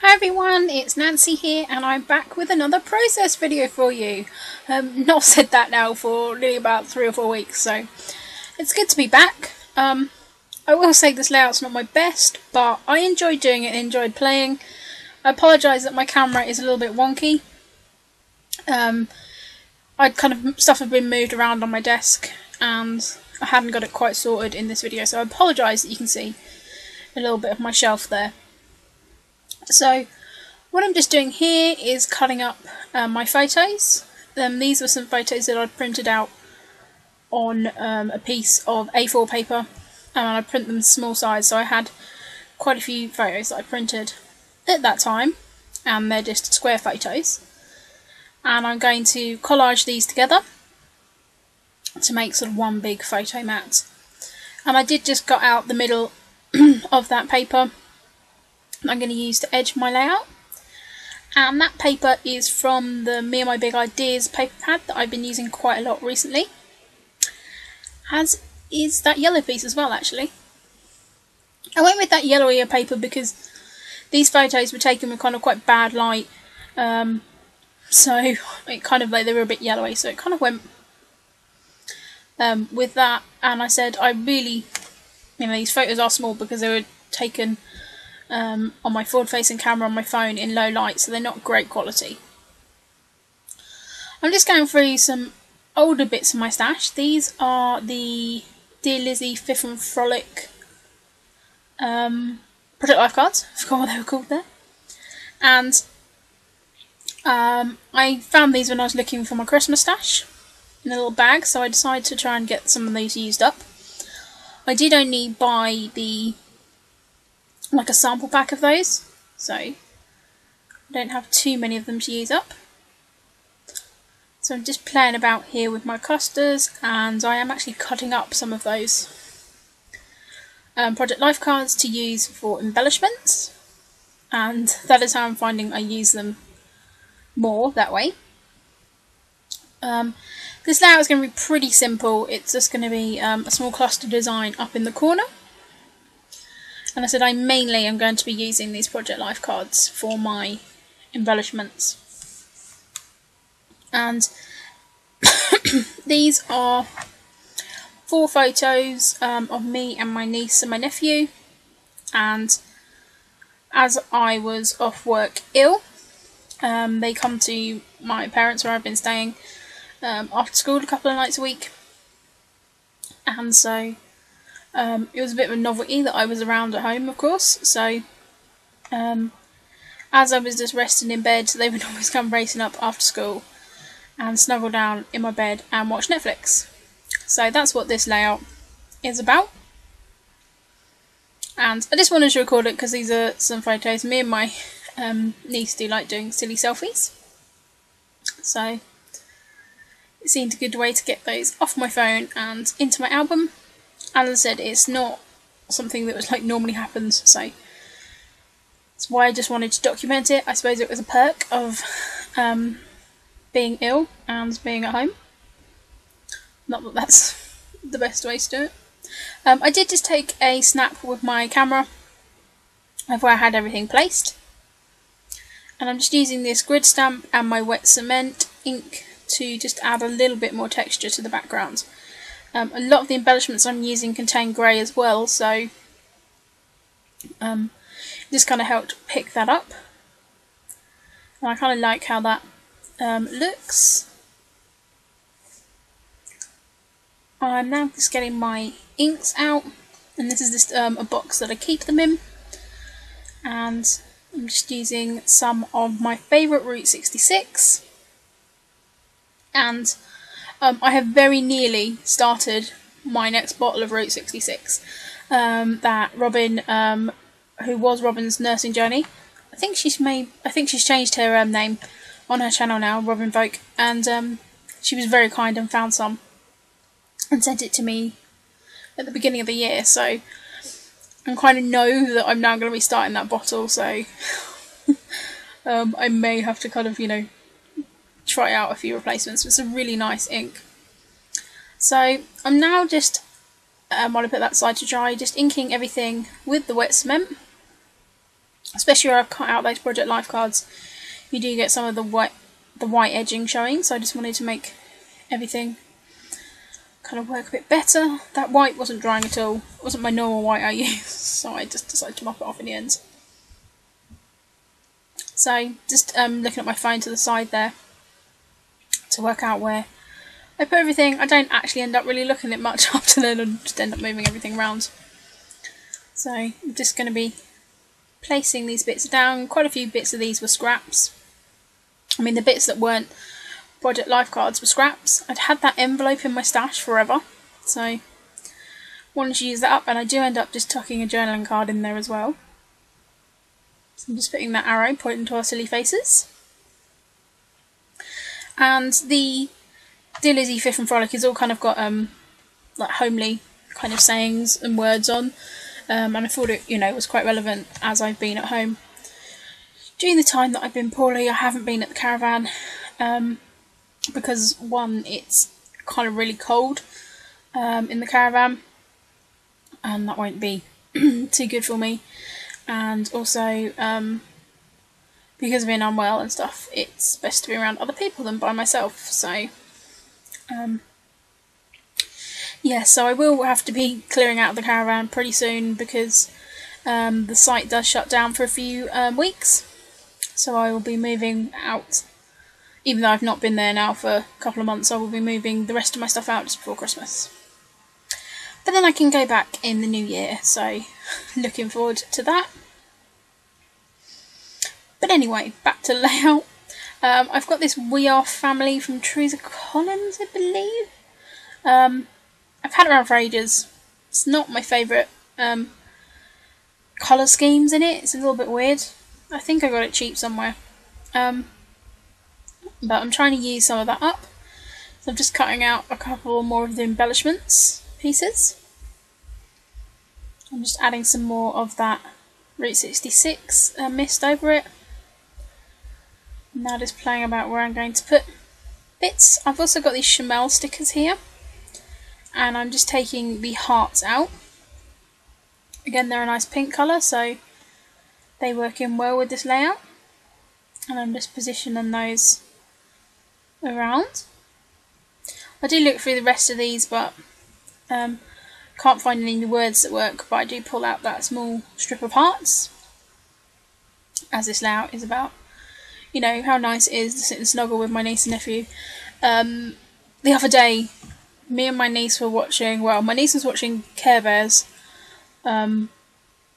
Hi everyone, it's Nancy here and I'm back with another process video for you. Not said that now for nearly about 3 or 4 weeks, so it's good to be back. I will say this layout's not my best, but I enjoyed doing it and enjoyed playing. I apologise that my camera is a little bit wonky. Stuff had been moved around on my desk and I hadn't got it quite sorted in this video, so I apologise that you can see a little bit of my shelf there. So what I'm just doing here is cutting up my photos. These were some photos that I printed out on a piece of A4 paper, and I print them small size, so I had quite a few photos that I printed at that time, and they're just square photos. And I'm going to collage these together to make sort of one big photo mat. And I did just cut out the middle of that paper I'm going to use to edge my layout, and that paper is from the Me and My Big Ideas paper pad that I've been using quite a lot recently, as is that yellow piece as well. Actually, I went with that yellowier paper because these photos were taken with kind of quite bad light, so it kind of like they were a bit yellowy, so it kind of went with that. And I said I really, these photos are small because they were taken on my forward-facing camera on my phone in low light, so they're not great quality. I'm just going through some older bits of my stash. These are the Dear Lizzie Fifth and Frolic Project Life cards. I forgot what they were called there. And I found these when I was looking for my Christmas stash in a little bag, so I decided to try and get some of these used up. I did only buy a sample pack of those, so I don't have too many of them to use up. So I'm just playing about here with my clusters, and I am actually cutting up some of those Project Life cards to use for embellishments, and that is how I'm finding I use them more that way. This layout is going to be pretty simple. It's just going to be a small cluster design up in the corner. And I said I mainly am going to be using these Project Life cards for my embellishments. And these are 4 photos of me and my niece and my nephew. And as I was off work ill, they come to my parents where I've been staying after school a couple of nights a week. And so it was a bit of a novelty that I was around at home, of course, so as I was just resting in bed, they would always come racing up after school and snuggle down in my bed and watch Netflix. So that's what this layout is about. And I just wanted to record it because these are some photos. Me and my niece do like doing silly selfies, so it seemed a good way to get those off my phone and into my album. As I said, it's not something that was normally happens, so that's why I just wanted to document it. I suppose it was a perk of being ill and being at home. Not that that's the best way to do it. I did just take a snap with my camera of where I had everything placed, and I'm just using this grid stamp and my wet cement ink to just add a little bit more texture to the background. A lot of the embellishments I'm using contain grey as well, so this kind of helped pick that up. And I kind of like how that looks. I'm now just getting my inks out, and this is just a box that I keep them in. And I'm just using some of my favourite Route 66. And I have very nearly started my next bottle of Route 66. That Robin, who was Robin's nursing journey, I think she's changed her name on her channel now, Robin Vogue, and she was very kind and found some and sent it to me at the beginning of the year. So I kind of know that I'm now going to be starting that bottle. So I may have to kind of try out a few replacements. It's a really nice ink. So I'm now just, while I put that aside to dry, just inking everything with the wet cement. especially where I've cut out those Project Life cards, you do get some of the white edging showing, so I just wanted to make everything kind of work a bit better. That white wasn't drying at all, it wasn't my normal white I used, so I just decided to mop it off in the end. So just looking at my phone to the side there to work out where I put everything. I don't actually end up really looking at much after then, and just end up moving everything around. So I'm just going to be placing these bits down. Quite a few bits of these were scraps. I mean, the bits that weren't Project Life cards were scraps. I'd had that envelope in my stash forever, so wanted to use that up, and I do end up just tucking a journaling card in there as well. So I'm just putting that arrow pointing to our silly faces. And the Dear Lizzie, Fifth and Frolic has all kind of got like homely kind of sayings and words on, and I thought it, you know, was quite relevant as I've been at home. During the time that I've been poorly, I haven't been at the caravan, because one, it's kind of really cold in the caravan, and that won't be too good for me, and also because of being unwell and stuff, it's best to be around other people than by myself. So yeah, so I will have to be clearing out of the caravan pretty soon, because the site does shut down for a few weeks, so I will be moving out. Even though I've not been there now for a couple of months, I will be moving the rest of my stuff out just before Christmas. But then I can go back in the new year, so looking forward to that. But anyway, back to layout. I've got this We Are Family from Teresa Collins, I believe. I've had it around for ages. It's not my favourite colour schemes in it. It's a little bit weird. I think I got it cheap somewhere. But I'm trying to use some of that up. So I'm just cutting out a couple more of the embellishments pieces. I'm just adding some more of that Route 66 mist over it. Now just playing about where I'm going to put bits. I've also got these Chamel stickers here, and I'm just taking the hearts out. Again, they're a nice pink colour, so they work in well with this layout, and I'm just positioning those around. I do look through the rest of these, but can't find any words that work, but I do pull out that small strip of hearts, as this layout is about, you know, how nice it is to sit and snuggle with my niece and nephew. The other day, me and my niece were watching, well, my niece was watching Care Bears on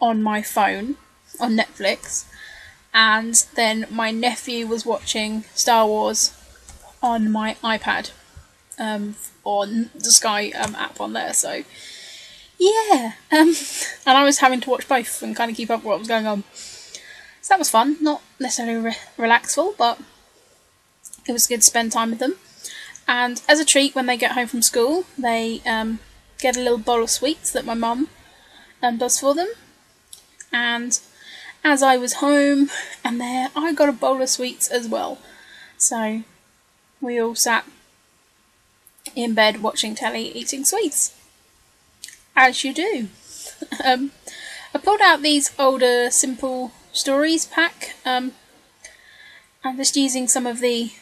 my phone, on Netflix, and then my nephew was watching Star Wars on my iPad, on the Sky app on there, so yeah, and I was having to watch both and kind of keep up with what was going on. So that was fun, not necessarily relaxful, but it was good to spend time with them. And as a treat, when they get home from school, they get a little bowl of sweets that my mum does for them. And as I was home and there, I got a bowl of sweets as well. So we all sat in bed watching telly, eating sweets. As you do. I pulled out these older Simple Stories pack. I'm just using some of the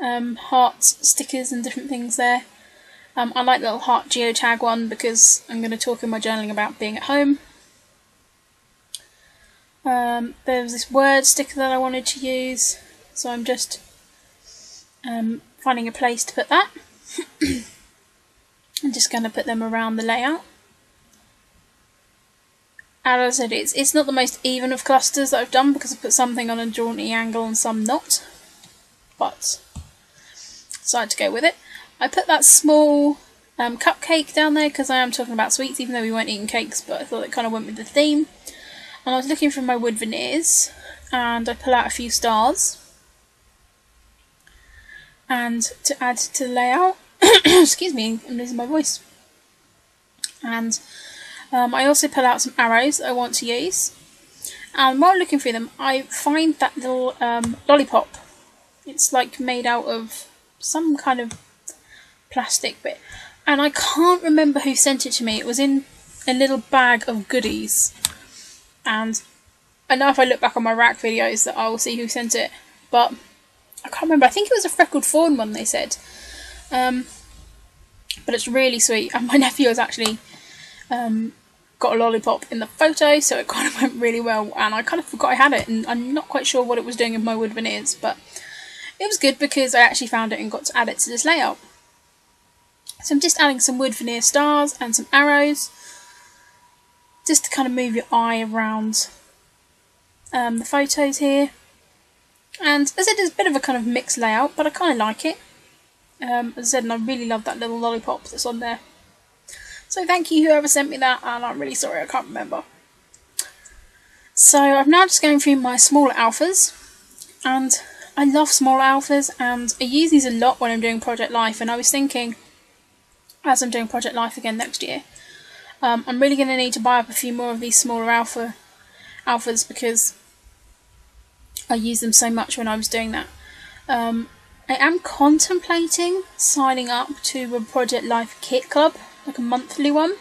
hearts, stickers and different things there. I like the little heart geotag one because I'm going to talk in my journaling about being at home. There was this word sticker that I wanted to use, so I'm just finding a place to put that. I'm just going to put them around the layout. As I said, it's not the most even of clusters that I've done because I put something on a jaunty angle and some not, but decided to go with it. I put that small cupcake down there because I am talking about sweets, even though we weren't eating cakes, but I thought it kind of went with the theme. And I was looking for my wood veneers, and I pull out a few stars. And to add to the layout, excuse me, I'm losing my voice. And I also pull out some arrows that I want to use. And while looking through them, I find that little lollipop. It's like made out of some kind of plastic bit. And I can't remember who sent it to me. It was in a little bag of goodies. And I know if I look back on my rack videos that I will see who sent it, but I can't remember. I think it was a freckled fawn one, they said. But it's really sweet, and my nephew has actually got a lollipop in the photo, so it kind of went really well, and I kind of forgot I had it, and I'm not quite sure what it was doing with my wood veneers, but it was good because I actually found it and got to add it to this layout. So I'm just adding some wood veneer stars and some arrows, just to kind of move your eye around the photos here. And as I said, it's a bit of a kind of mixed layout, but I kind of like it. As I said, and I really love that little lollipop that's on there. So thank you whoever sent me that, and I'm really sorry I can't remember. So I'm now just going through my smaller alphas, and I love smaller alphas, and I use these a lot when I'm doing Project Life, and I was thinking, as I'm doing Project Life again next year, I'm really going to need to buy up a few more of these smaller alphas because I use them so much when I was doing that. I am contemplating signing up to a Project Life kit club, like a monthly one,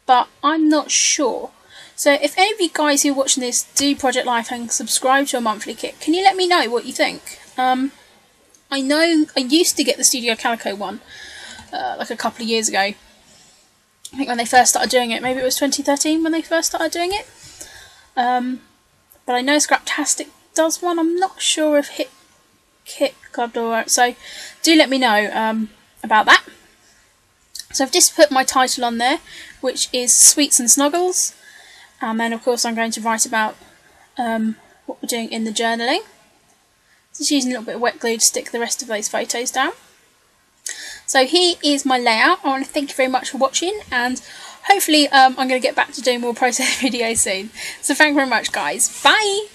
but I'm not sure. So if any of you guys who are watching this do Project Life and subscribe to a monthly kit, can you let me know what you think? I know I used to get the Studio Calico one like a couple of years ago. I think when they first started doing it, maybe it was 2013 when they first started doing it. But I know Scraptastic does one. I'm not sure if Kit Club will work, so do let me know about that. So I've just put my title on there, which is Sweets and Snuggles, and then of course I'm going to write about what we're doing in the journaling. Just using a little bit of wet glue to stick the rest of those photos down. So here is my layout. I want to thank you very much for watching, and hopefully I'm going to get back to doing more process videos soon. So thank you very much, guys. Bye!